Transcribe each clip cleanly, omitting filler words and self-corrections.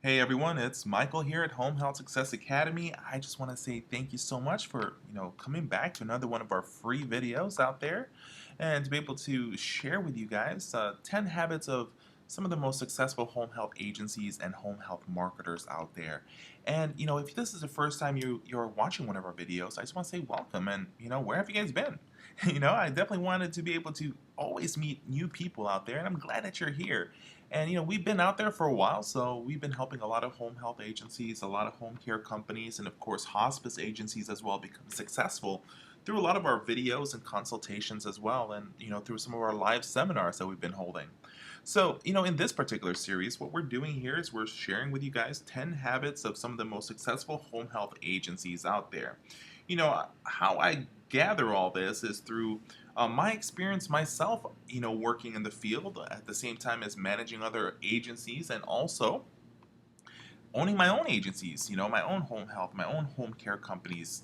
Hey everyone, it's Michael here at Home Health Success Academy. I just want to say thank you so much for, coming back to another one of our free videos out there and to be able to share with you guys 10 habits of some of the most successful home health agencies and home health marketers out there. And, if this is the first time you're watching one of our videos, I just want to say welcome and, where have you guys been? I definitely wanted to be able to always meet new people out there and I'm glad that you're here. And we've been out there for a while, so we've been helping a lot of home health agencies, a lot of home care companies, and of course hospice agencies as well become successful through a lot of our videos and consultations as well, and through some of our live seminars that we've been holding. So, in this particular series, what we're doing here is we're sharing with you guys 10 habits of some of the most successful home health agencies out there. How I gather all this is through my experience myself, working in the field at the same time as managing other agencies and also owning my own agencies, my own home health, my own home care companies,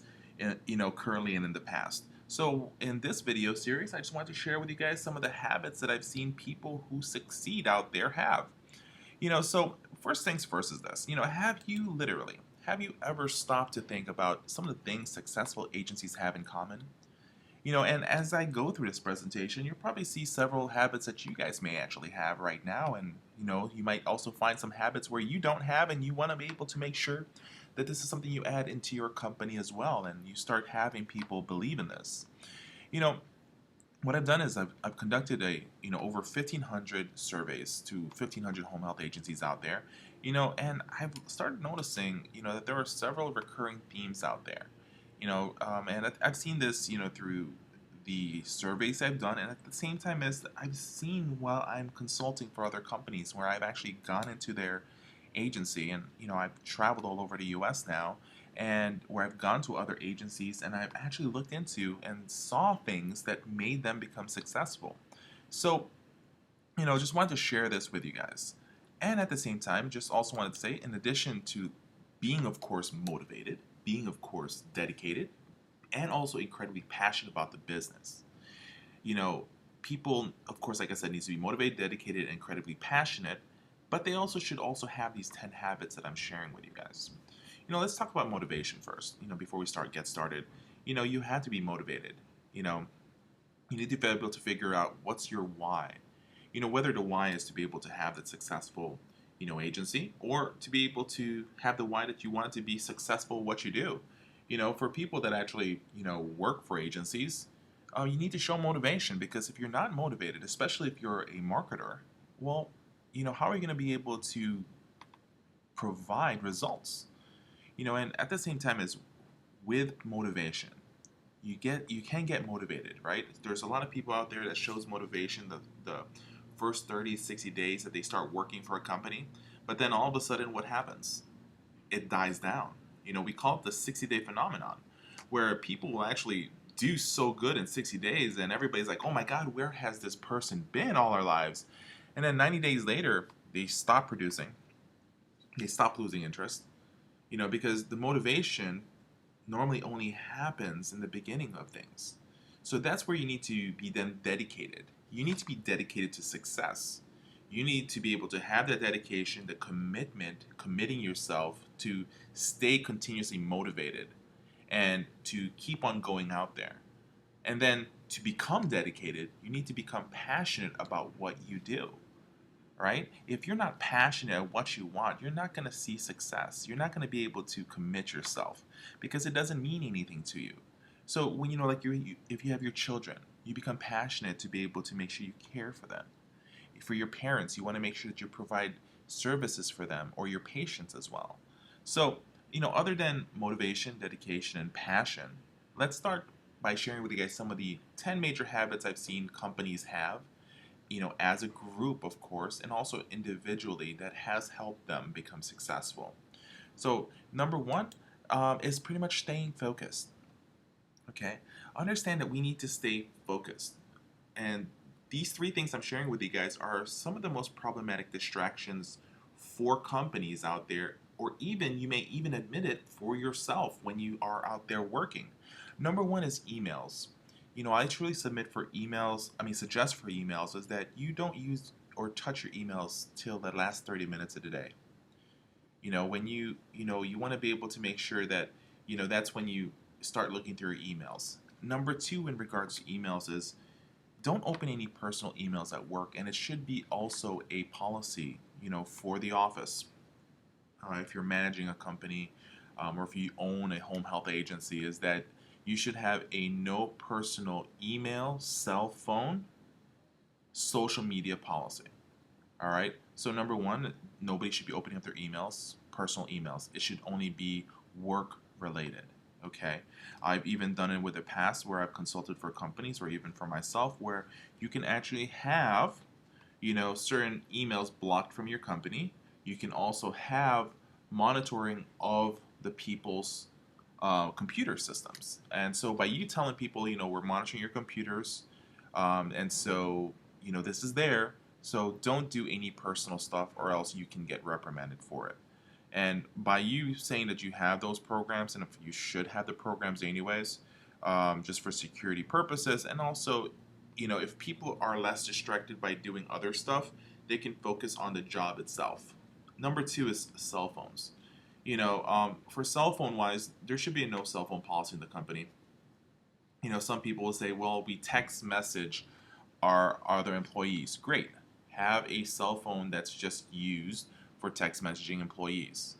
currently and in the past. So in this video series, I just want to share with you guys some of the habits that I've seen people who succeed out there have. So first things first is this, have you ever stopped to think about some of the things successful agencies have in common? And as I go through this presentation, you'll probably see several habits that you guys may actually have right now. And, you might also find some habits where you don't have, and you want to be able to make sure that this is something you add into your company as well. And you start having people believe in this. You know, what I've done is I've conducted over 1,500 surveys to 1,500 home health agencies out there, and I've started noticing, that there are several recurring themes out there, and I've seen this, through the surveys I've done, and at the same time as I've seen while I'm consulting for other companies where I've actually gone into their agency, and I've traveled all over the U.S. now, and where I've gone to other agencies and I've actually looked into and saw things that made them become successful. So, just wanted to share this with you guys. And at the same time, just also wanted to say, in addition to being, of course, motivated, being, of course, dedicated, and also incredibly passionate about the business, you know, people, of course, like I said, needs to be motivated, dedicated, and incredibly passionate, but they also should also have these 10 habits that I'm sharing with you guys. Let's talk about motivation first. Before we get started, you have to be motivated. You know, you need to be able to figure out what's your why. Whether the why is to be able to have that successful, agency, or to be able to have the why that you want to be successful what you do. For people that actually, work for agencies, you need to show motivation because if you're not motivated, especially if you're a marketer, well, how are you going to be able to provide results? And at the same time as with motivation, you can get motivated, right? There's a lot of people out there that shows motivation the first 30, 60 days that they start working for a company, but then all of a sudden what happens? It dies down. We call it the 60-day phenomenon, where people will actually do so good in 60 days and everybody's like, oh my God, where has this person been all our lives? And then 90 days later, they stop producing, they stop losing interest, because the motivation normally only happens in the beginning of things. So that's where you need to be then dedicated. You need to be dedicated to success. You need to be able to have that dedication, the commitment, committing yourself to stay continuously motivated and to keep on going out there. And then to become dedicated, you need to become passionate about what you do, right? If you're not passionate at what you want, you're not going to see success. You're not going to be able to commit yourself because it doesn't mean anything to you. So when like if you have your children, you become passionate to be able to make sure you care for them. For your parents, you want to make sure that you provide services for them or your patients as well. So, other than motivation, dedication, and passion, let's start by sharing with you guys some of the 10 major habits I've seen companies have, as a group, of course, and also individually that has helped them become successful. So, number one is pretty much staying focused. Okay, understand that we need to stay focused, and these three things I'm sharing with you guys are some of the most problematic distractions for companies out there, or even you may even admit it for yourself when you are out there working. Number one is emails. I truly suggest for emails is that you don't use or touch your emails till the last 30 minutes of the day. You want to be able to make sure that, that's when you start looking through your emails. Number two, in regards to emails, is don't open any personal emails at work, and it should be also a policy, for the office. If you're managing a company, or if you own a home health agency, is that you should have a no personal email, cell phone, social media policy. All right. So number one, nobody should be opening up their emails, personal emails. It should only be work related. Okay. I've even done it with the past where I've consulted for companies or even for myself where you can actually have, certain emails blocked from your company. You can also have monitoring of the people's computer systems. And so by you telling people, we're monitoring your computers, and so, this is there. So don't do any personal stuff or else you can get reprimanded for it. And by you saying that you have those programs, and if you should have the programs anyways, just for security purposes, and also, if people are less distracted by doing other stuff, they can focus on the job itself. Number two is cell phones. For cell phone wise, there should be a no cell phone policy in the company. Some people will say, well, we text message our other employees. Great. Have a cell phone that's just used for text messaging employees.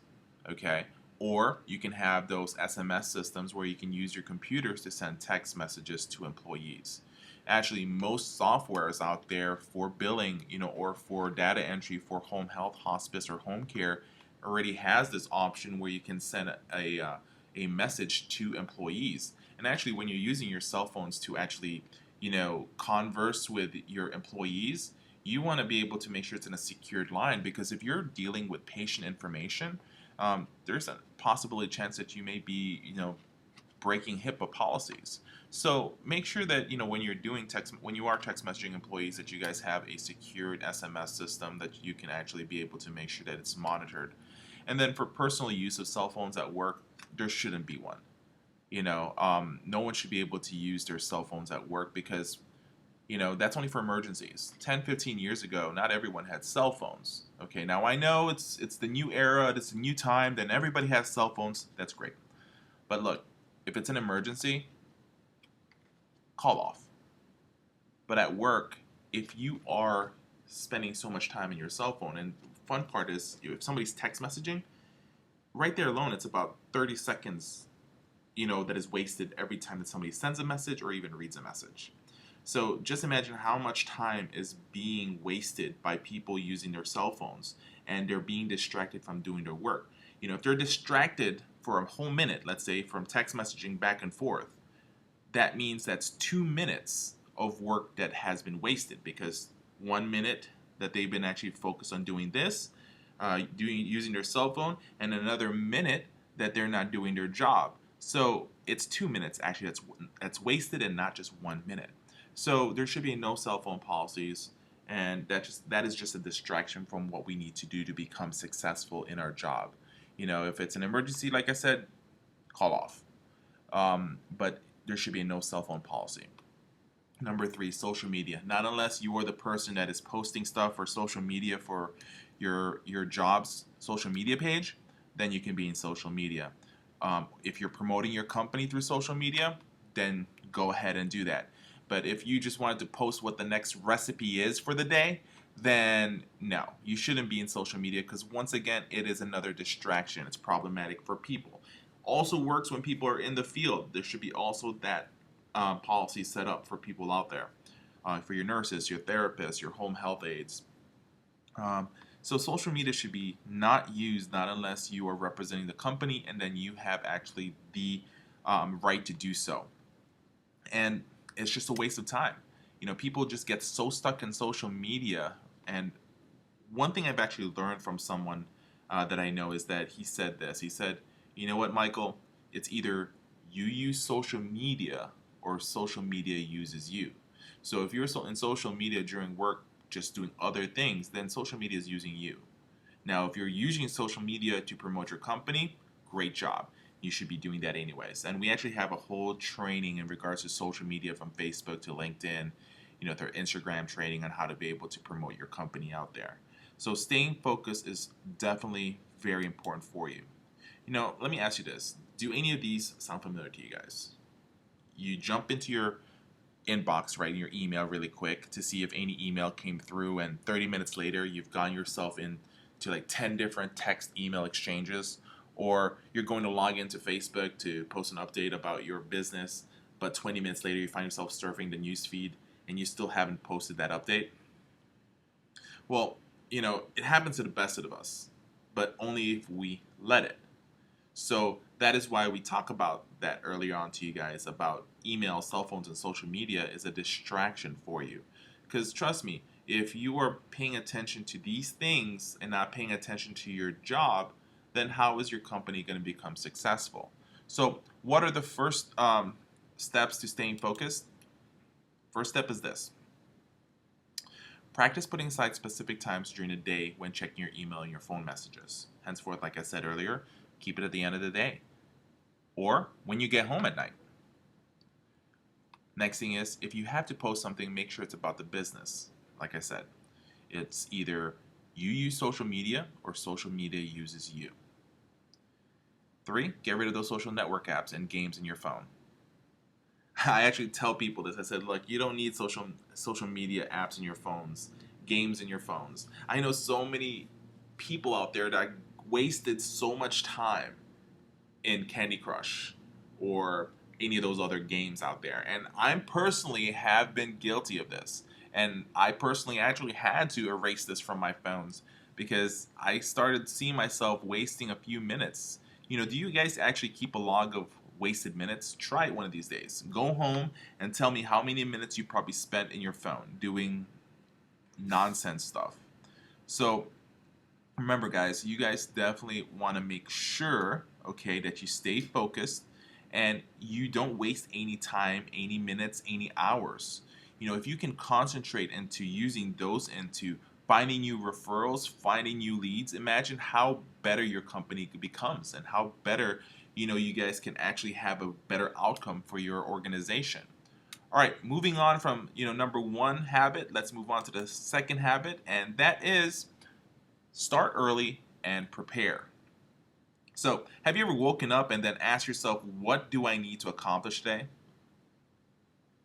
Okay? Or you can have those SMS systems where you can use your computers to send text messages to employees. Actually, most softwares out there for billing, or for data entry for home health, hospice, or home care already has this option where you can send a message to employees. And actually, when you're using your cell phones to actually, converse with your employees, you want to be able to make sure it's in a secured line, because if you're dealing with patient information, there's a possibility chance that you may be, breaking HIPAA policies. So make sure that, when you're doing when you are text messaging employees, that you guys have a secured SMS system that you can actually be able to make sure that it's monitored. And then for personal use of cell phones at work, there shouldn't be one. No one should be able to use their cell phones at work, because that's only for emergencies. 10, 15 years ago, not everyone had cell phones. Okay, now I know it's the new era, it's a new time, then everybody has cell phones. That's great. But look, if it's an emergency, call off. But at work, if you are spending so much time in your cell phone, and the fun part is, if somebody's text messaging, right there alone, it's about 30 seconds, that is wasted every time that somebody sends a message or even reads a message. So just imagine how much time is being wasted by people using their cell phones, and they're being distracted from doing their work. If they're distracted for a whole minute, let's say, from text messaging back and forth, that means that's 2 minutes of work that has been wasted, because 1 minute that they've been actually focused on doing this, using their cell phone, and another minute that they're not doing their job. So it's 2 minutes actually that's wasted, and not just 1 minute. So there should be no cell phone policies, and that is just a distraction from what we need to do to become successful in our job. If it's an emergency, like I said, call off. But there should be no cell phone policy. Number three, social media. Not unless you are the person that is posting stuff for social media for your job's social media page, then you can be in social media. If you're promoting your company through social media, then go ahead and do that. But if you just wanted to post what the next recipe is for the day, then no, you shouldn't be in social media, because once again, it is another distraction. It's problematic for people. Also works when people are in the field. There should be also that policy set up for people out there, for your nurses, your therapists, your home health aides. So social media should be not used, not unless you are representing the company and then you have actually the right to do so. And it's just a waste of time. People just get so stuck in social media. And one thing I've actually learned from someone that I know is that he said this. He said, you know what, Michael? It's either you use social media or social media uses you. So if you're in social media during work just doing other things, then social media is using you. Now, if you're using social media to promote your company, great job. You should be doing that anyways. And we actually have a whole training in regards to social media, from Facebook to LinkedIn, their Instagram training on how to be able to promote your company out there. So staying focused is definitely very important for you. Let me ask you this. Do any of these sound familiar to you guys? You jump into your inbox, right, in your email really quick to see if any email came through, and 30 minutes later, you've gotten yourself into like 10 different text email exchanges, or you're going to log into Facebook to post an update about your business, but 20 minutes later, you find yourself surfing the news feed and you still haven't posted that update. Well, it happens to the best of us, but only if we let it. So that is why we talk about that earlier on to you guys about email, cell phones, and social media is a distraction for you. Because trust me, if you are paying attention to these things and not paying attention to your job, then how is your company going to become successful? So, what are the first steps to staying focused? First step is this: practice putting aside specific times during the day when checking your email and your phone messages. Henceforth, like I said earlier, keep it at the end of the day or when you get home at night. Next thing is, if you have to post something, make sure it's about the business. Like I said, it's either you use social media or social media uses you. 3, get rid of those social network apps and games in your phone. I actually tell people this. I said, look, you don't need social media apps in your phones, games in your phones. I know so many people out there that wasted so much time in Candy Crush or any of those other games out there. And I personally have been guilty of this. And I personally actually had to erase this from my phones because I started seeing myself wasting a few minutes. Do you guys actually keep a log of wasted minutes? Try it one of these days. Go home and tell me how many minutes you probably spent in your phone doing nonsense stuff. So remember, guys, you guys definitely want to make sure, okay, that you stay focused and you don't waste any time, any minutes, any hours. If you can concentrate into using those into finding new referrals, finding new leads, imagine how better your company becomes and how better, you guys can actually have a better outcome for your organization. All right, moving on from, number 1 habit, let's move on to the second habit, and that is start early and prepare. So, have you ever woken up and then asked yourself, what do I need to accomplish today?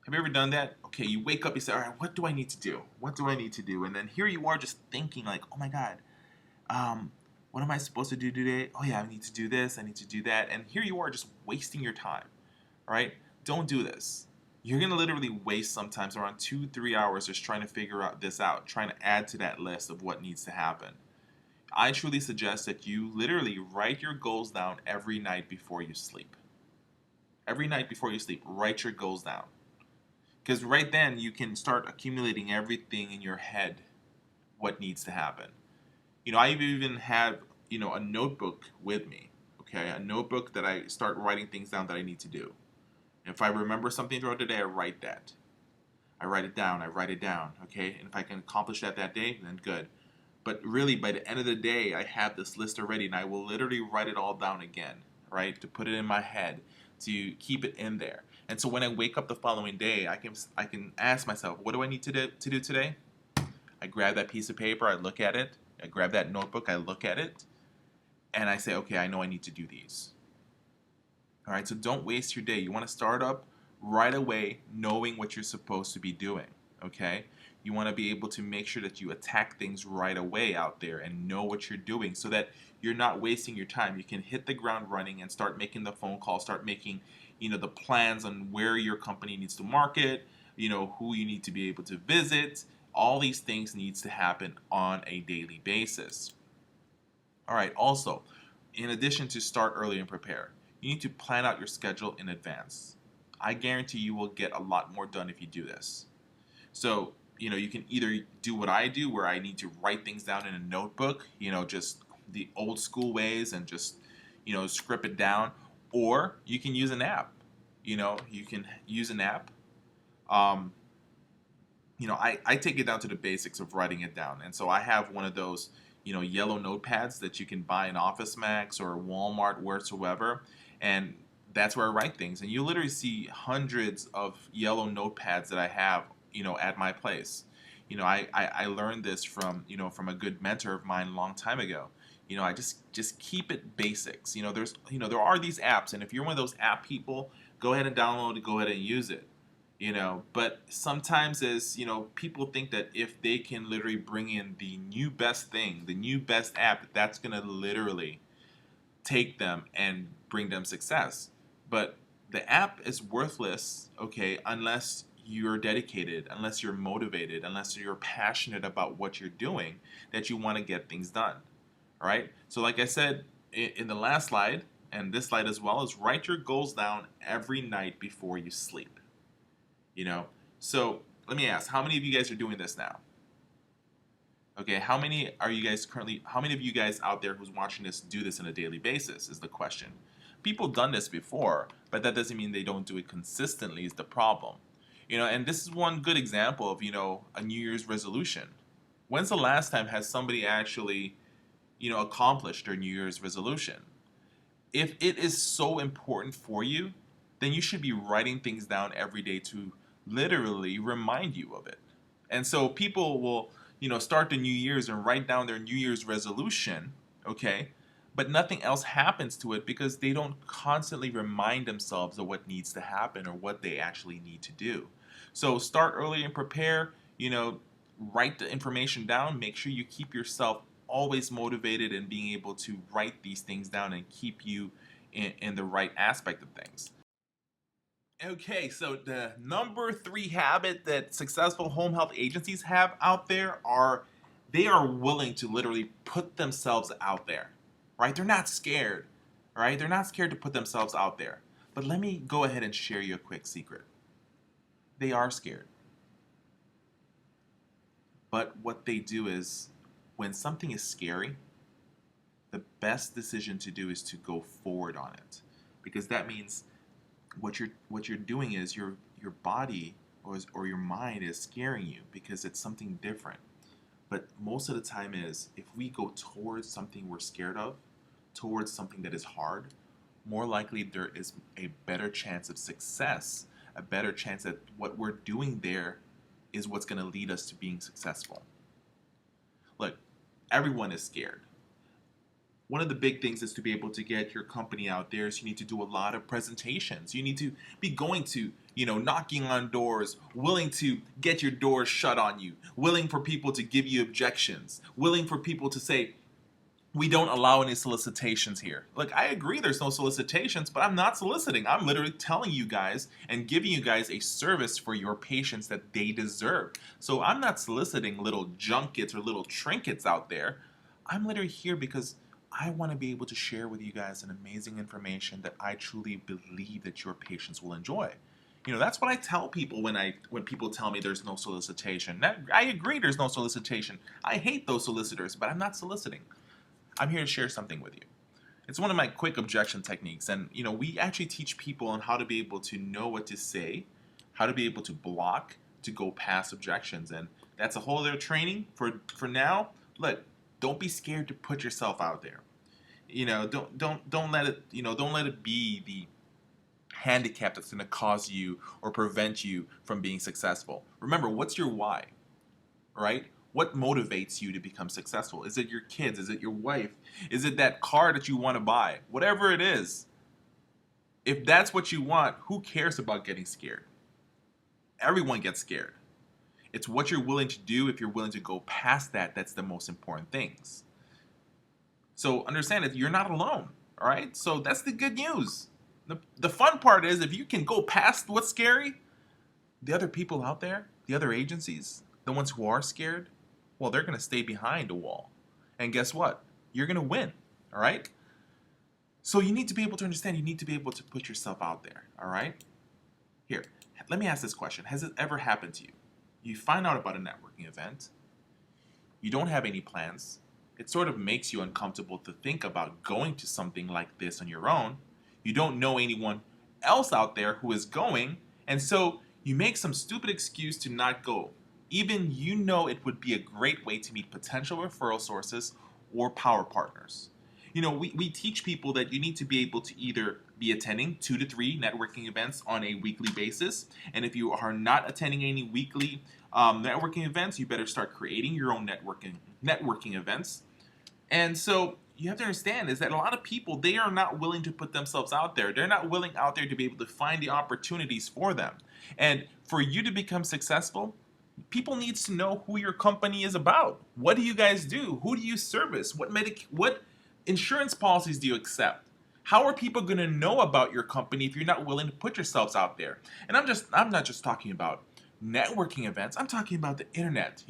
Have you ever done that? Okay, you wake up, you say, all right, what do I need to do? What do I need to do? And then here you are just thinking like, oh my God, what am I supposed to do today? Oh yeah, I need to do this, I need to do that. And here you are just wasting your time, all right? Don't do this. You're going to literally waste sometimes around 2-3 hours just trying to figure out this out, trying to add to that list of what needs to happen. I truly suggest that you literally write your goals down every night before you sleep. Every night before you sleep, write your goals down. Because right then you can start accumulating everything in your head, what needs to happen. I even have, a notebook with me, okay? A notebook that I start writing things down that I need to do. If I remember something throughout the day, I write that. I write it down, okay? And if I can accomplish that day, then good. But really, by the end of the day, I have this list already, and I will literally write it all down again, right? To put it in my head, to keep it in there. And so when I wake up the following day, I can ask myself, what do I need to do today? I grab that piece of paper, I look at it. I grab that notebook, I look at it, and I say, okay, I know I need to do these. All right, so don't waste your day. You want to start up right away knowing what you're supposed to be doing, okay? You want to be able to make sure that you attack things right away out there and know what you're doing so that you're not wasting your time. You can hit the ground running and start making the phone call, start making, the plans on where your company needs to market, who you need to be able to visit. All these things needs to happen on a daily basis. All right, also, in addition to start early and prepare, you need to plan out your schedule in advance. I guarantee you will get a lot more done if you do this. So, you can either do what I do where I need to write things down in a notebook, just the old school ways and just, script it down, or you can use an app. You can use an app. I take it down to the basics of writing it down. And so I have one of those, yellow notepads that you can buy in Office Max or Walmart, wheresoever. And that's where I write things. And you literally see hundreds of yellow notepads that I have, at my place. I learned this from, from a good mentor of mine a long time ago. I just keep it basics. There are these apps, and if you're one of those app people, go ahead and download it, go ahead and use it. But sometimes as people think that if they can literally bring in the new best thing, the new best app, that's going to literally take them and bring them success. But the app is worthless, okay, unless you're dedicated, unless you're motivated, unless you're passionate about what you're doing, that you want to get things done. All right. So like I said in the last slide, and this slide as well, is write your goals down every night before you sleep. So let me ask, how many of you guys are doing this now? Okay, how many of you guys out there who's watching this do this on a daily basis is the question. People done this before, but that doesn't mean they don't do it consistently is the problem. And this is one good example of, a New Year's resolution. When's the last time has somebody actually, accomplished their New Year's resolution? If it is so important for you, then you should be writing things down every day to literally remind you of it. And so people will, start the New Year's and write down their New Year's resolution, okay? But nothing else happens to it because they don't constantly remind themselves of what needs to happen or what they actually need to do. So start early and prepare, write the information down, make sure you keep yourself always motivated and being able to write these things down and keep you in the right aspect of things. Okay, so the number 3 habit that successful home health agencies have out there are they are willing to literally put themselves out there, right? They're not scared, right? They're not scared to put themselves out there. But let me go ahead and share you a quick secret. They are scared. But what they do is when something is scary, the best decision to do is to go forward on it. Because that means what you're doing is your body or your mind is scaring you because it's something different. But most of the time is if we go towards something we're scared of, towards something that is hard, more likely there is a better chance of success, a better chance that what we're doing there is what's going to lead us to being successful. Look, everyone is scared. One of the big things is to be able to get your company out there is you need to do a lot of presentations. You need to be going to, knocking on doors, willing to get your doors shut on you, willing for people to give you objections, willing for people to say, we don't allow any solicitations here. Look, I agree there's no solicitations, but I'm not soliciting. I'm literally telling you guys and giving you guys a service for your patients that they deserve. So I'm not soliciting little junkets or little trinkets out there. I'm literally here because I want to be able to share with you guys an amazing information that I truly believe that your patients will enjoy. That's what I tell people when people tell me there's no solicitation. I agree there's no solicitation. I hate those solicitors, but I'm not soliciting. I'm here to share something with you. It's one of my quick objection techniques, and we actually teach people on how to be able to know what to say, how to be able to block, to go past objections, and that's a whole other training for now. Look, don't be scared to put yourself out there. Don't let it be the handicap that's going to cause you or prevent you from being successful. Remember, what's your why? Right? What motivates you to become successful? Is it your kids? Is it your wife? Is it that car that you want to buy? Whatever it is, if that's what you want, who cares about getting scared? Everyone gets scared. It's what you're willing to do. If you're willing to go past that, that's the most important things. So understand that you're not alone, all right? So that's the good news. The fun part is if you can go past what's scary, the other people out there, the other agencies, the ones who are scared, well, they're going to stay behind a wall. And guess what? You're going to win, all right? So you need to be able to understand, you need to be able to put yourself out there, all right? Here, let me ask this question. Has it ever happened to you? You find out about a networking event, you don't have any plans, it sort of makes you uncomfortable to think about going to something like this on your own. You don't know anyone else out there who is going, and so you make some stupid excuse to not go. Even it would be a great way to meet potential referral sources or power partners. We teach people that you need to be able to either be attending 2 to 3 networking events on a weekly basis. And if you are not attending any weekly networking events, you better start creating your own networking events. And so you have to understand is that a lot of people, they are not willing to put themselves out there. They're not willing out there to be able to find the opportunities for them. And for you to become successful, people needs to know who your company is about. What do you guys do? Who do you service? What insurance policies do you accept? How are people going to know about your company if you're not willing to put yourselves out there? And I'm not just talking about networking events. I'm talking about the internet.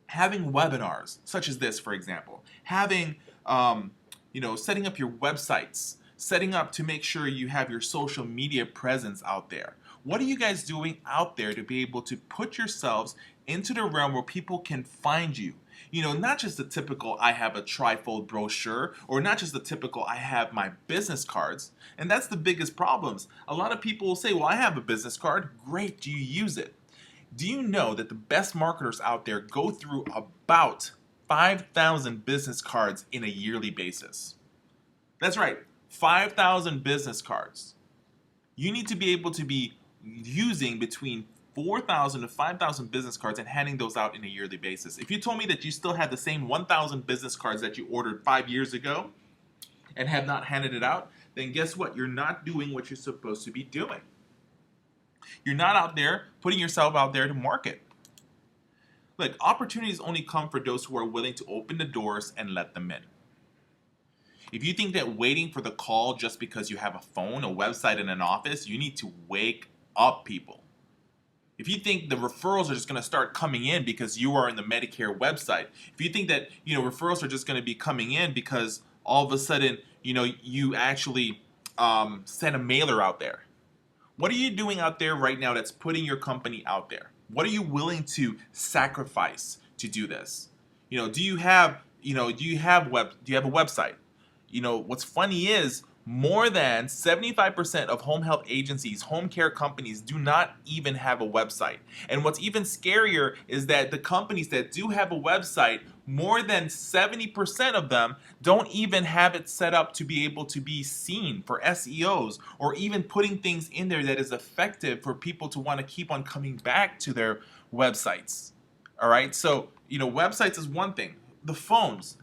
Having webinars such as this, for example, having setting up your websites, setting up to make sure you have your social media presence out there. What are you guys doing out there to be able to put yourselves into the realm where people can find you? Not just the typical I have a trifold brochure, or not just the typical I have my business cards. And that's the biggest problems. A lot of people will say, well, I have a business card. Great, do you use it? Do you know that the best marketers out there go through about 5,000 business cards in a yearly basis? That's right, 5,000 business cards. You need to be able to be using between 4,000 to 5,000 business cards and handing those out in a yearly basis. If you told me that you still had the same 1,000 business cards that you ordered 5 years ago and have not handed it out, then guess what? You're not doing what you're supposed to be doing. You're not out there putting yourself out there to market. Look, opportunities only come for those who are willing to open the doors and let them in. If you think that waiting for the call just because you have a phone, a website, and an office, you need to wake up, people. If you think the referrals are just going to start coming in because you are in the Medicare website, if you think that referrals are just going to be coming in because all of a sudden you actually send a mailer out there, what are you doing out there right now that's putting your company out there? What are you willing to sacrifice to do this? Do you have a website? What's funny is more than 75% of home health agencies, home care companies do not even have a website. And what's even scarier is that the companies that do have a website, more than 70% of them don't even have it set up to be able to be seen for SEOs, or even putting things in there that is effective for people to want to keep on coming back to their websites. All right, so websites is one thing. The phones.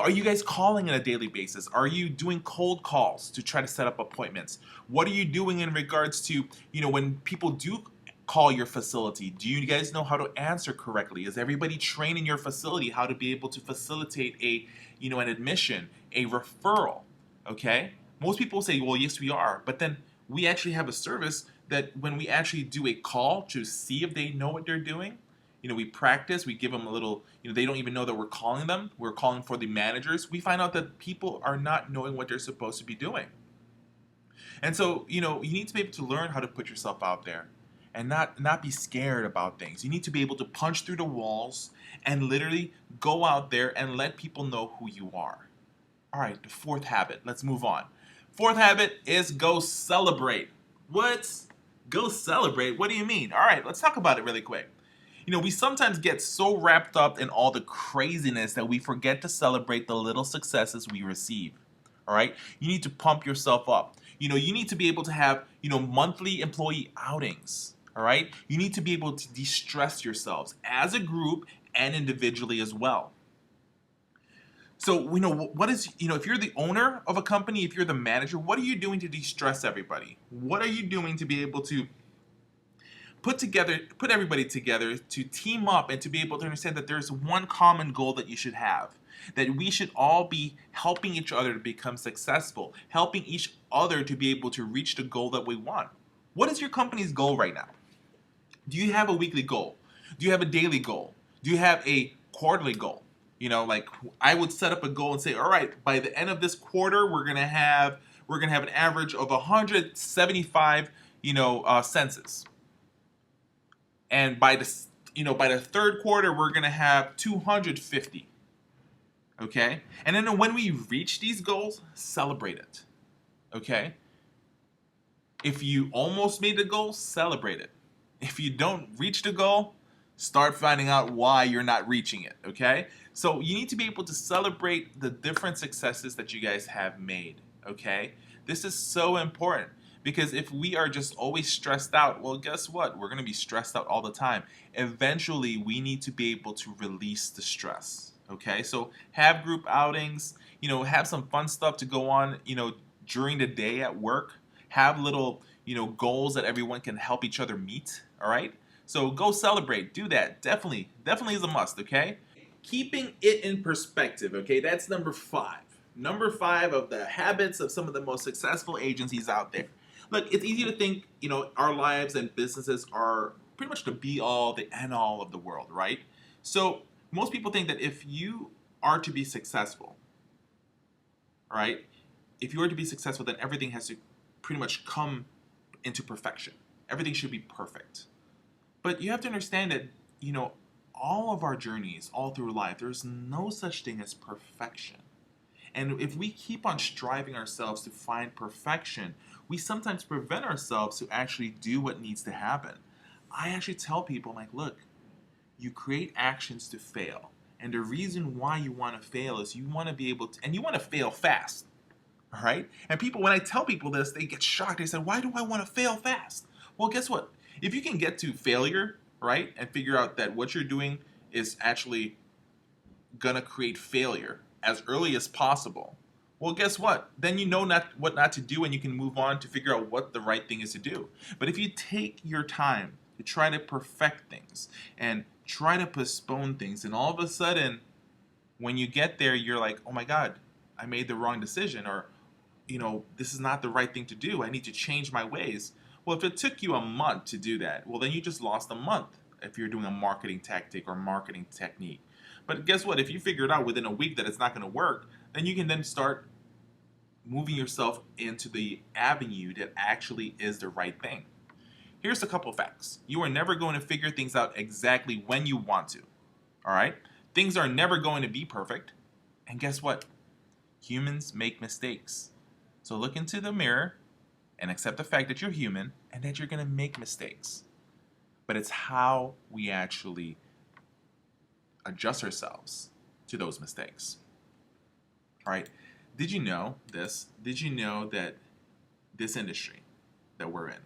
Are you guys calling on a daily basis? Are you doing cold calls to try to set up appointments? What are you doing in regards to, when people do call your facility? Do you guys know how to answer correctly? Is everybody trained in your facility how to be able to facilitate an admission, a referral? Okay? Most people say, well, yes, we are. But then we actually have a service that when we actually do a call to see if they know what they're doing, we practice, we give them a little, they don't even know that we're calling them. We're calling for the managers. We find out that people are not knowing what they're supposed to be doing. And so, you need to be able to learn how to put yourself out there and not be scared about things. You need to be able to punch through the walls and literally go out there and let people know who you are. All right, the fourth habit. Let's move on. Fourth habit is go celebrate. What? Go celebrate? What do you mean? All right, let's talk about it really quick. We sometimes get so wrapped up in all the craziness that we forget to celebrate the little successes we receive. All right? You need to pump yourself up. You need to be able to have, monthly employee outings. All right? You need to be able to de-stress yourselves as a group and individually as well. So, what is, if you're the owner of a company, if you're the manager, what are you doing to de-stress everybody? What are you doing to be able to put everybody together to team up and to be able to understand that there's one common goal that you should have, that we should all be helping each other to become successful, helping each other to be able to reach the goal that we want. What is your company's goal right now? Do you have a weekly goal? Do you have a daily goal? Do you have a quarterly goal? Like I would set up a goal and say, all right, by the end of this quarter, we're gonna have an average of 175, census. And by the third quarter, we're going to have 250. Okay? And then when we reach these goals, celebrate it. Okay? If you almost made the goal, celebrate it. If you don't reach the goal, start finding out why you're not reaching it. Okay? So you need to be able to celebrate the different successes that you guys have made, okay? This is so important because if we are just always stressed out, well, guess what? We're going to be stressed out all the time. Eventually, we need to be able to release the stress, okay? So have group outings, have some fun stuff to go on, during the day at work. Have little, goals that everyone can help each other meet, all right? So go celebrate, do that. Definitely is a must, okay? Keeping it in perspective, okay? That's number 5. Number 5 of the habits of some of the most successful agencies out there. Look, it's easy to think, our lives and businesses are pretty much the be all, the end all of the world, right? So most people think that if you are to be successful, right? If you are to be successful, then everything has to pretty much come into perfection. Everything should be perfect. But you have to understand that, all of our journeys, all through life, there's no such thing as perfection. And if we keep on striving ourselves to find perfection, we sometimes prevent ourselves to actually do what needs to happen. I actually tell people, I'm like, look, you create actions to fail. And the reason why you want to fail is you want to be able to, and you want to fail fast. All right? And people, when I tell people this, they get shocked. They say, why do I want to fail fast? Well, guess what? If you can get to failure, right, and figure out that what you're doing is actually going to create failure as early as possible, well, guess what? Then you know what not to do, and you can move on to figure out what the right thing is to do. But if you take your time to try to perfect things and try to postpone things, and all of a sudden, when you get there, you're like, oh my God, I made the wrong decision, or this is not the right thing to do. I need to change my ways. Well, if it took you a month to do that, well, then you just lost a month if you're doing a marketing tactic or marketing technique. But guess what? If you figure it out within a week that it's not going to work, then you can then start moving yourself into the avenue that actually is the right thing. Here's a couple facts. You are never going to figure things out exactly when you want to. All right? Things are never going to be perfect. And guess what? Humans make mistakes. So look into the mirror and accept the fact that you're human and that you're going to make mistakes. But it's how we actually adjust ourselves to those mistakes. All right? Did you know this? Did you know that this industry that we're in,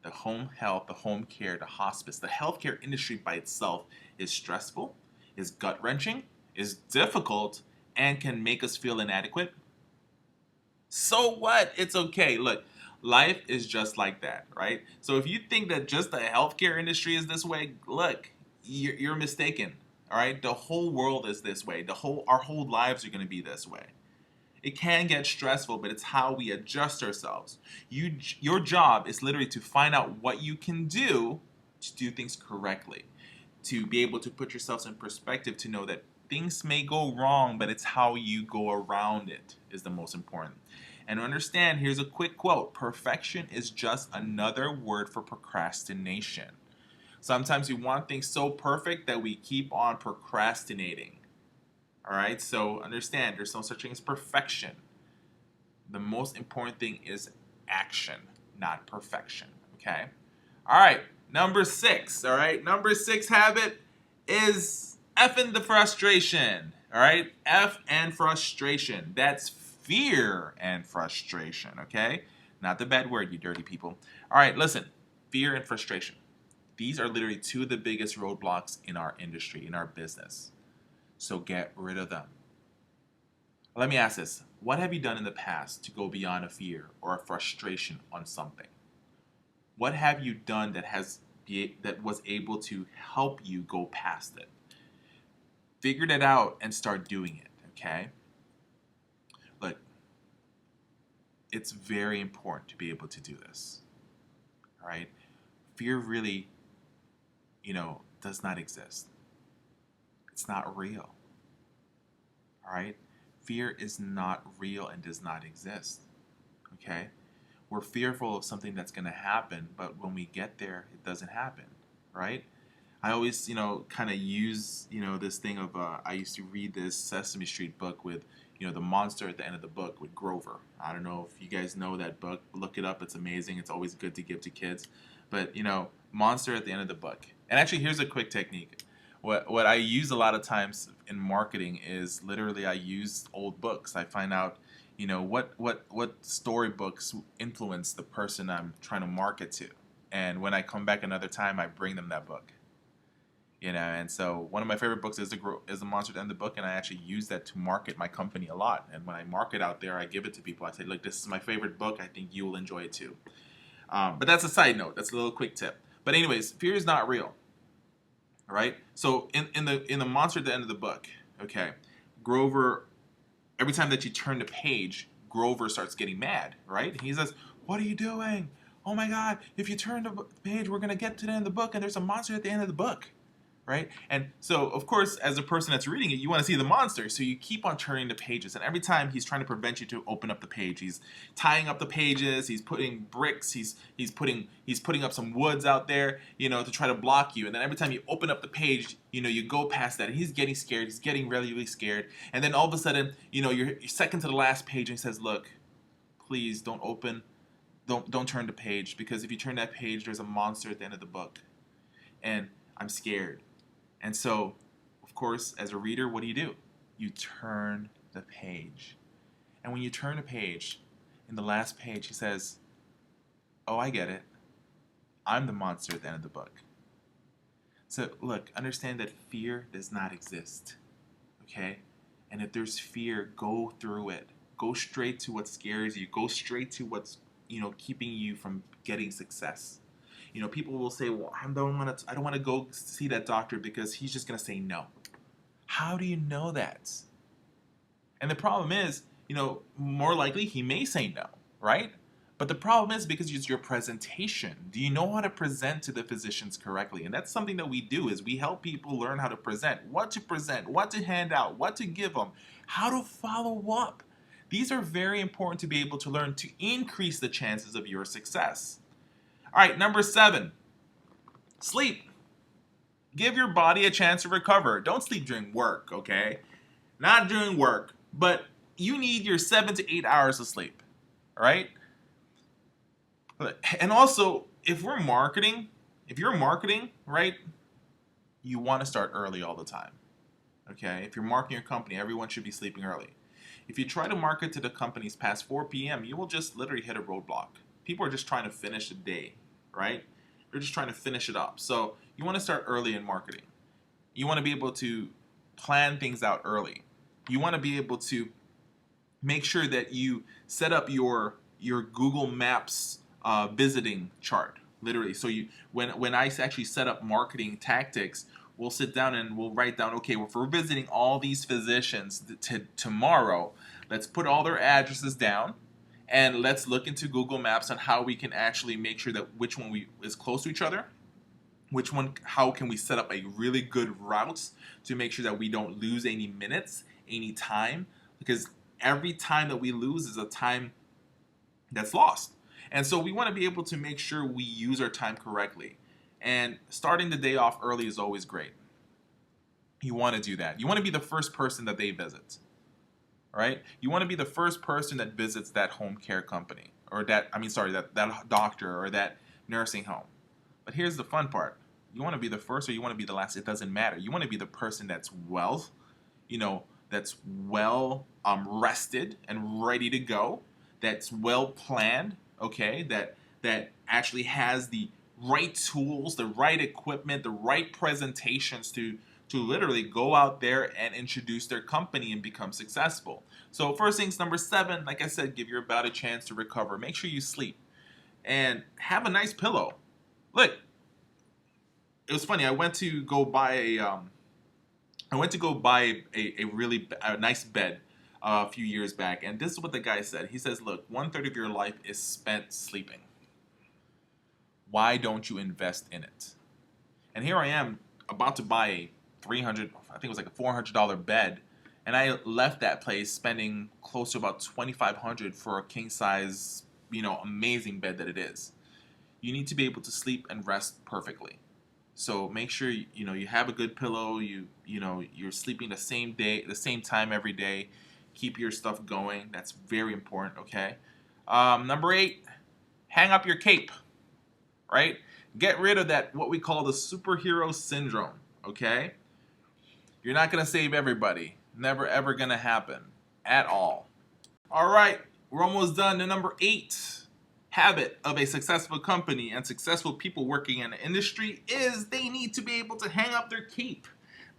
the home health, the home care, the hospice, the healthcare industry by itself is stressful, is gut-wrenching, is difficult, and can make us feel inadequate? So what? It's okay. Look, life is just like that, right? So if you think that just the healthcare industry is this way, look, you're mistaken. All right, the whole world is this way. Our whole lives are going to be this way. It can get stressful, but it's how we adjust ourselves. Your job is literally to find out what you can do to do things correctly, to be able to put yourselves in perspective, to know that things may go wrong, but it's how you go around it is the most important. And understand, here's a quick quote: perfection is just another word for procrastination. Sometimes we want things so perfect that we keep on procrastinating. All right, so understand, there's no such thing as perfection. The most important thing is action, not perfection. Okay? All right, number 6. All right, number 6 habit is F the frustration. All right, F and frustration. That's fear and frustration. Okay, not the bad word, you dirty people. All right, listen, fear and frustration. These are literally 2 of the biggest roadblocks in our industry, in our business. So get rid of them. Let me ask this. What have you done in the past to go beyond a fear or a frustration on something? What have you done that was able to help you go past it? Figure it out and start doing it, okay? Look, it's very important to be able to do this, all right? Fear really, does not exist. It's not real, all right? Fear is not real and does not exist, okay? We're fearful of something that's going to happen, but when we get there, it doesn't happen, right? I always, kind of use, this thing of, I used to read this Sesame Street book with, the monster at the end of the book with Grover. I don't know if you guys know that book. Look it up. It's amazing. It's always good to give to kids. But, monster at the end of the book. And actually, here's a quick technique. what I use a lot of times in marketing is literally I use old books. I find out, what storybooks influence the person I'm trying to market to, and when I come back another time, I bring them that book. And so one of my favorite books is the Monster at the End of the Book, and I actually use that to market my company a lot. And when I market out there, I give it to people. I say, look, this is my favorite book. I think you will enjoy it too. But that's a side note. That's a little quick tip. But anyways, fear is not real. All right. So in the Monster at the End of the Book, okay, Grover, every time that you turn the page, Grover starts getting mad, right? And he says, "What are you doing? Oh my God! If you turn the page, we're gonna get to the end of the book, and there's a monster at the end of the book." Right? And so, of course, as a person that's reading it, you want to see the monster. So you keep on turning the pages. And every time he's trying to prevent you to open up the page, he's tying up the pages. He's putting bricks. He's putting up some woods out there, to try to block you. And then every time you open up the page, you go past that. And he's getting scared. He's getting really, really scared. And then all of a sudden, you're second to the last page, and he says, "Look, please don't open. Don't turn the page, because if you turn that page, there's a monster at the end of the book, and I'm scared." And so, of course, as a reader, what do? You turn the page. And when you turn the page, in the last page, he says, "Oh, I get it. I'm the monster at the end of the book." So, look, understand that fear does not exist. Okay? And if there's fear, go through it. Go straight to what scares you. Go straight to what's, keeping you from getting success. People will say, "Well, I don't want to go see that doctor because he's just going to say no." How do you know that? And the problem is, more likely he may say no, right? But the problem is because it's your presentation. Do you know how to present to the physicians correctly? And that's something that we do, is we help people learn how to present, what to hand out, what to give them, how to follow up. These are very important to be able to learn to increase the chances of your success. All right, number 7, sleep. Give your body a chance to recover. Don't sleep during work, okay? Not during work, but you need your 7 to 8 hours of sleep, all right? And also, if you're marketing, right, you want to start early all the time, okay? If you're marketing your company, everyone should be sleeping early. If you try to market to the companies past 4 p.m., you will just literally hit a roadblock. People are just trying to finish the day, right? They're just trying to finish it up. So you want to start early in marketing. You want to be able to plan things out early. You want to be able to make sure that you set up your Google Maps visiting chart, literally. So when I actually set up marketing tactics, we'll sit down and we'll write down, okay, well, if we're visiting all these physicians tomorrow, let's put all their addresses down. And let's look into Google Maps on how we can actually make sure that which one is close to each other. How can we set up a really good route to make sure that we don't lose any minutes, any time? Because every time that we lose is a time that's lost. And so we want to be able to make sure we use our time correctly. And starting the day off early is always great. You want to do that. You want to be the first person that they visit. Right? You want to be the first person that visits that home care company, or that doctor or that nursing home. But here's the fun part. You want to be the first or you want to be the last, it doesn't matter. You want to be the person that's well rested and ready to go, that's well planned, okay, that actually has the right tools, the right equipment, the right presentations to literally go out there and introduce their company and become successful. So first things, number 7, like I said, give your body a chance to recover. Make sure you sleep and have a nice pillow. Look, it was funny. I went to go buy a nice bed a few years back, and this is what the guy said. He says, "Look, 1/3 of your life is spent sleeping. Why don't you invest in it?" And here I am about to buy a I think it was like a $400 bed, and I left that place spending close to about $2,500 for a king size, amazing bed that it is. You need to be able to sleep and rest perfectly. So make sure you have a good pillow. You're sleeping the same time every day. Keep your stuff going. That's very important. Okay. Number 8, hang up your cape. Right. Get rid of that what we call the superhero syndrome. Okay. You're not going to save everybody. Never ever going to happen at all. All right, we're almost done to number 8. Habit of a successful company and successful people working in the industry is they need to be able to hang up their cape.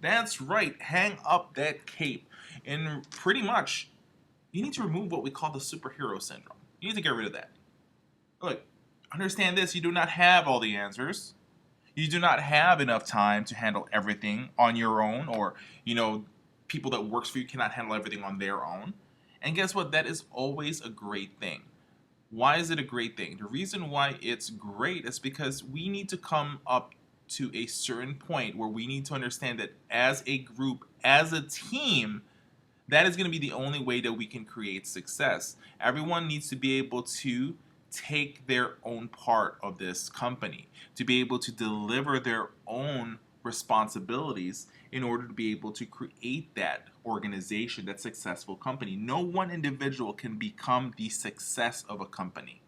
That's right, hang up that cape. And pretty much, you need to remove what we call the superhero syndrome. You need to get rid of that. Look, understand this, you do not have all the answers. You do not have enough time to handle everything on your own, or, people that works for you cannot handle everything on their own. And guess what? That is always a great thing. Why is it a great thing? The reason why it's great is because we need to come up to a certain point where we need to understand that as a group, as a team, that is going to be the only way that we can create success. Everyone needs to be able to take their own part of this company, to be able to deliver their own responsibilities in order to be able to create that organization, that successful company. No one individual can become the success of a company.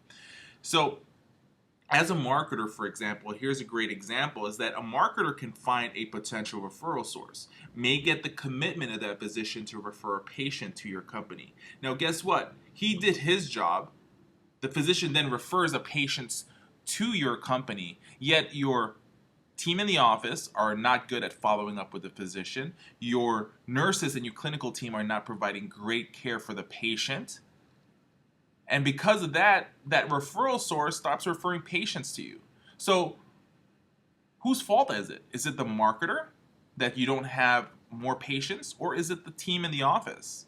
So as a marketer, for example, here's a great example, is that a marketer can find a potential referral source, may get the commitment of that physician to refer a patient to your company. Now, guess what? He did his job. The physician then refers a patient to your company, yet your team in the office are not good at following up with the physician. Your nurses and your clinical team are not providing great care for the patient. And because of that, that referral source stops referring patients to you. So whose fault is it? Is it the marketer that you don't have more patients, or is it the team in the office?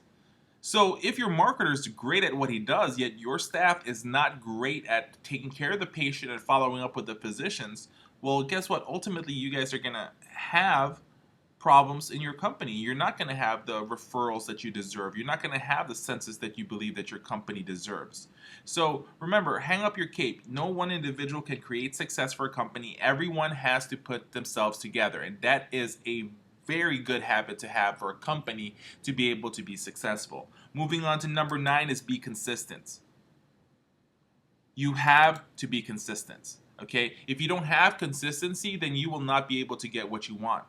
So if your marketer is great at what he does, yet your staff is not great at taking care of the patient and following up with the physicians, well, guess what? Ultimately, you guys are going to have problems in your company. You're not going to have the referrals that you deserve. You're not going to have the census that you believe that your company deserves. So remember, hang up your cape. No one individual can create success for a company. Everyone has to put themselves together, and that is a very good habit to have for a company to be able to be successful. Moving on to number 9 is be consistent. You have to be consistent. Okay? If you don't have consistency, then you will not be able to get what you want.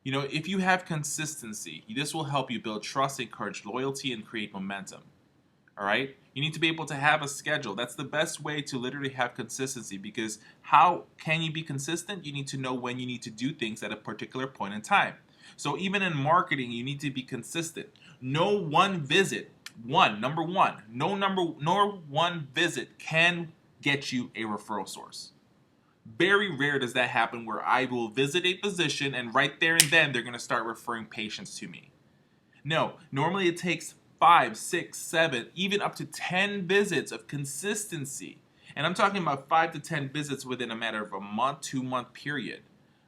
If you have consistency, this will help you build trust, encourage loyalty, and create momentum. All right? You need to be able to have a schedule. That's the best way to literally have consistency, because how can you be consistent? You need to know when you need to do things at a particular point in time. So even in marketing, you need to be consistent. No one visit, number one, no one visit can get you a referral source. Very rare does that happen where I will visit a physician and right there and then they're going to start referring patients to me. No, normally it takes 5, 6, 7, even up to 10 visits of consistency. And I'm talking about 5 to 10 visits within a matter of a month, 2-month period,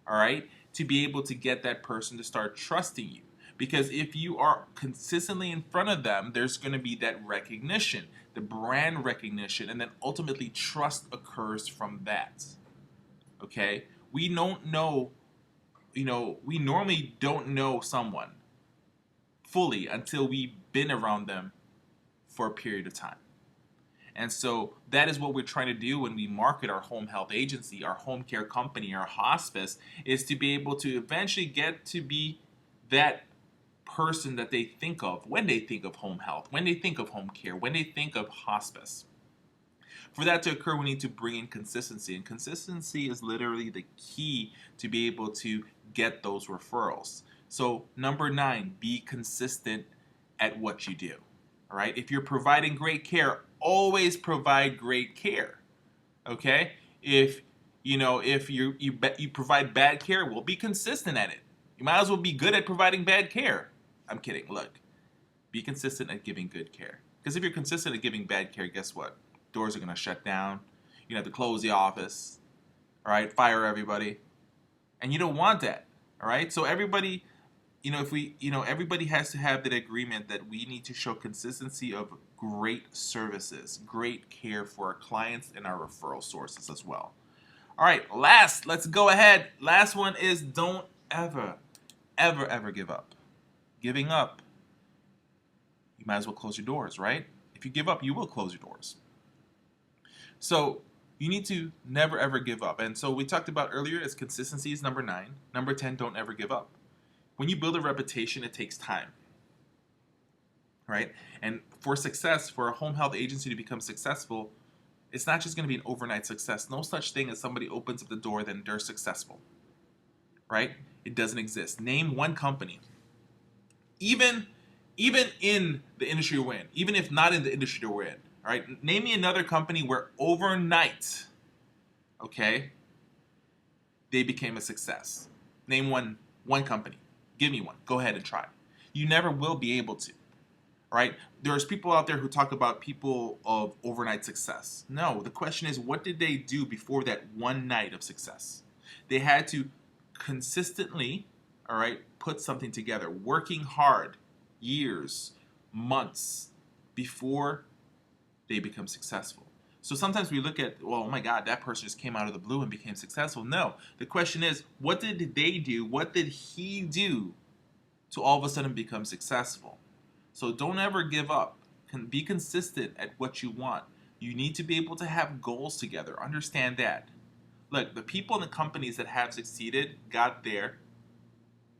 all right, to be able to get that person to start trusting you. Because if you are consistently in front of them, there's going to be that recognition, the brand recognition, and then ultimately trust occurs from that. Okay? We don't know, we normally don't know someone fully until we've been around them for a period of time. And so that is what we're trying to do when we market our home health agency, our home care company, our hospice, is to be able to eventually get to be that person that they think of when they think of home health, when they think of home care, when they think of hospice. For that to occur, we need to bring in consistency. And consistency is literally the key to be able to get those referrals. So number 9, be consistent at what you do. All right? If you're providing great care, always provide great care. Okay? If you provide bad care, well, be consistent at it. You might as well be good at providing bad care. I'm kidding. Look, be consistent at giving good care. Because if you're consistent at giving bad care, guess what? Doors are going to shut down. You're going to have to close the office. All right? Fire everybody. And you don't want that. All right? So everybody, everybody has to have that agreement that we need to show consistency of great services, great care for our clients and our referral sources as well. All right, let's go ahead. Last one is don't ever give up. Giving up, you might as well close your doors, right? If you give up, you will close your doors. So you need to never ever give up. And so we talked about earlier is consistency is number 9. Number 10, don't ever give up. when you build a reputation, it takes time, right? And for success, for a home health agency to become successful, it's not just going to be an overnight success. No such thing as somebody opens up the door, then they're successful, right? It doesn't exist. Name one company, even even in the industry we're in, even if not in the industry we're in, all right? Name me another company where overnight, okay, they became a success. Name one company. Give me one. Go ahead and try. You never will be able to. Right? There's people out there who talk about people of overnight success. No, the question is, what did they do before that one night of success? They had to consistently, all right, put something together, working hard, years, months before they become successful. So sometimes we look at, well, oh my God, that person just came out of the blue and became successful. No, the question is, what did they do? What did he do to all of a sudden become successful? So don't ever give up. Be consistent at what you want. You need to be able to have goals together. Understand that. Look, the people in the companies that have succeeded got there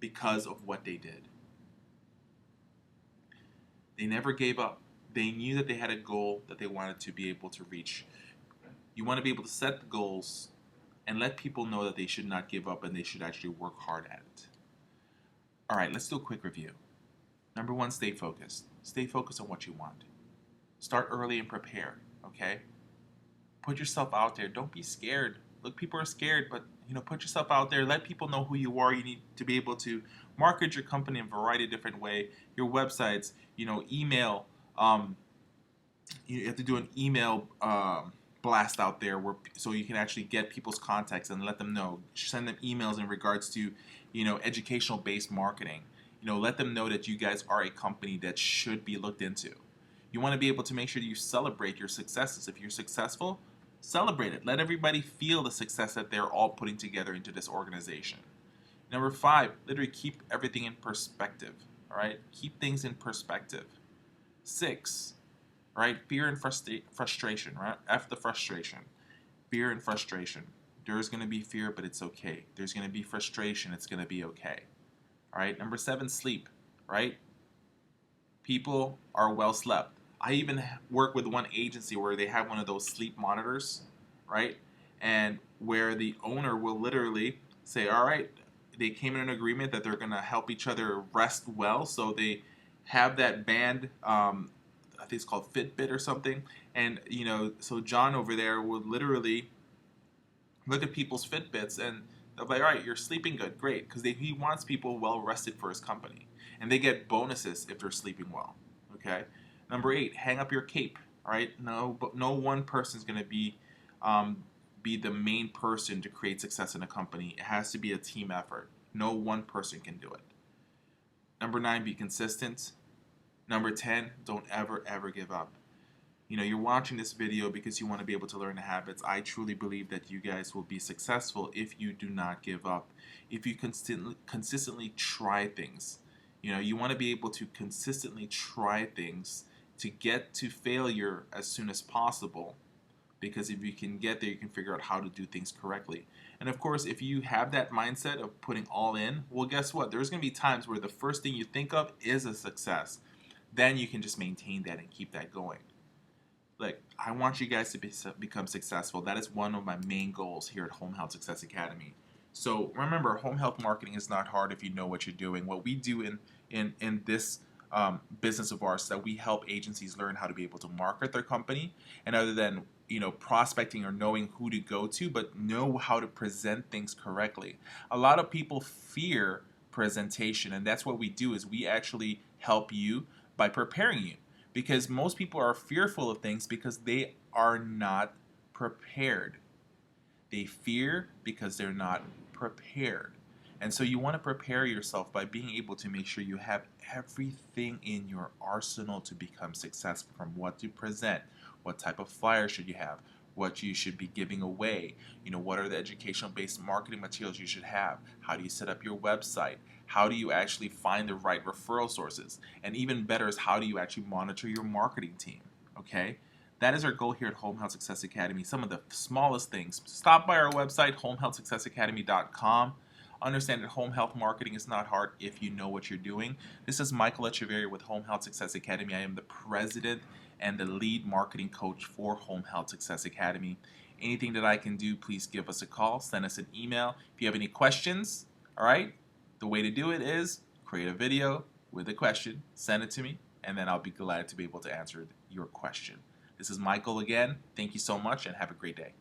because of what they did. They never gave up. They knew that they had a goal that they wanted to be able to reach. You want to be able to set the goals and let people know that they should not give up and they should actually work hard at it. All right, let's do a quick review. Number one, stay focused. Stay focused on what you want. Start early and prepare, okay? Put yourself out there. Don't be scared. Look, people are scared, but put yourself out there. Let people know who you are. You need to be able to market your company in a variety of different ways. Your websites, email. You have to do an email blast out there so you can actually get people's contacts and let them know. Send them emails in regards to, educational based marketing. Let them know that you guys are a company that should be looked into. You want to be able to make sure you celebrate your successes. If you're successful, celebrate it. Let everybody feel the success that they're all putting together into this organization. Number 5, literally keep everything in perspective. All right, keep things in perspective. 6, right, fear and frustration. Right, F the frustration. Fear and frustration. There's going to be fear, but it's okay. There's going to be frustration. It's going to be okay. All right, number 7, sleep, right? People are well slept. I even work with one agency where they have one of those sleep monitors, right? And where the owner will literally say, all right, they came in an agreement that they're going to help each other rest well. So they have that band, I think it's called Fitbit or something. And, so John over there would literally look at people's Fitbits and they'll be like, all right, you're sleeping good, great, because he wants people well rested for his company, and they get bonuses if they're sleeping well. Okay. Number 8, hang up your cape. All right. No one person is going to be the main person to create success in a company. It has to be a team effort. No one person can do it. Number 9, be consistent. Number 10, don't ever give up. You're watching this video because you want to be able to learn the habits. I truly believe that you guys will be successful if you do not give up. If you consistently try things. You want to be able to consistently try things to get to failure as soon as possible. Because if you can get there, you can figure out how to do things correctly. And of course, if you have that mindset of putting all in, well, guess what? There's going to be times where the first thing you think of is a success. Then you can just maintain that and keep that going. Look, I want you guys to become successful. That is one of my main goals here at Home Health Success Academy. So remember, home health marketing is not hard if you know what you're doing. What we do in this business of ours is that we help agencies learn how to be able to market their company, and other than prospecting or knowing who to go to, but know how to present things correctly. A lot of people fear presentation, and that's what we do is we actually help you by preparing you. Because most people are fearful of things because they are not prepared. They fear because they're not prepared. And so you want to prepare yourself by being able to make sure you have everything in your arsenal to become successful, from what to present, what type of flyer should you have, what you should be giving away, what are the educational based marketing materials you should have, how do you set up your website, how do you actually find the right referral sources, and even better is how do you actually monitor your marketing team, okay? That is our goal here at Home Health Success Academy. Some of the smallest things. Stop by our website, homehealthsuccessacademy.com. Understand that home health marketing is not hard if you know what you're doing. This is Michael Echeverria with Home Health Success Academy. I am the president and the lead marketing coach for Home Health Success Academy. Anything that I can do, please give us a call, send us an email. If you have any questions, all right, the way to do it is create a video with a question, send it to me, and then I'll be glad to be able to answer your question. This is Michael again. Thank you so much and have a great day.